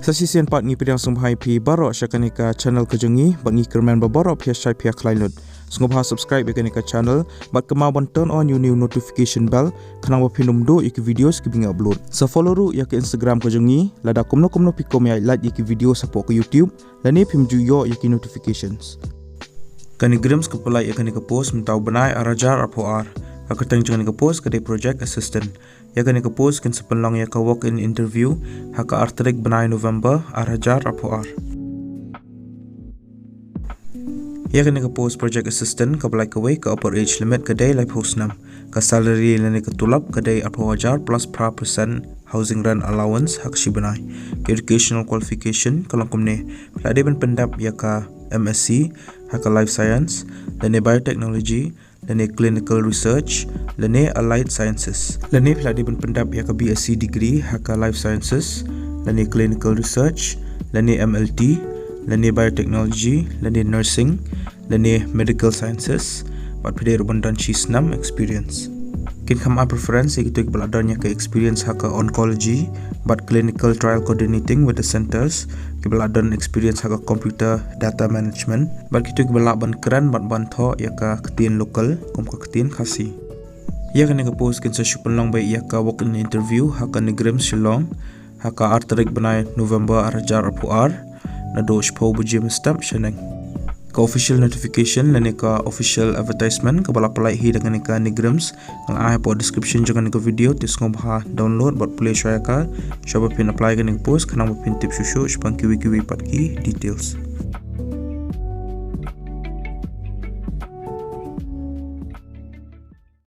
Sasisian part ngi pidang sumhai pi baro syakanika channel kejengi bangi kerman babaro pia syai pia klainud. Sungguh subscribe yakanika channel bat kemauan turn on new notification bell kanang bapinum do iki videos ki binga upload. Sa follow ru yak Instagram kejengi lada kumno pikom ya like iki video support ke YouTube lani pimju yo yaki notifications. Kani grims kepalai yakanika post mentau benai arajar apoar. Akatang jangan ke post kedai project assistant. Ya kan ke post kan sepenlang ya ka walk in interview haka artrik benai November arajar apoar. Ya kan ke post project assistant ka belai ke way ka upper age limit kedai lai post 6. Ka salary lani ke tulap kedai apowajar plus % housing rent allowance hak si benai. Educational qualification kalang kumne. Pelade ben pendap ya ka MSc haka life science lani biotechnology lani clinical research lani allied sciences lani peladi pendap ya ka BSc degree haka life sciences lani clinical research lani MLT lani biotechnology lani nursing lani medical sciences bat pede rubandan cheese 6 experience kin khama preference ikitu beladarnya ke experience haka oncology bat clinical trial coordinating with the centers ke beladan experience haka computer data management bat kitu ke belaban keran bat bantho ya ka ketien lokal kom ka ketien khasi ya kan ke post kin sa shupelong bai ya ka walk in interview haka negrim Shillong haka artrik benai November arajar apuar na dosh po bujim stamp sheneng ka official notification lani ka official advertisement ka bala palai hi dengan ka negrims ang ai po description jangan ka video tis ngobha download bot play share ka shoba pin apply ka ning post kanang pin tip shushu spang kiwi pat ki details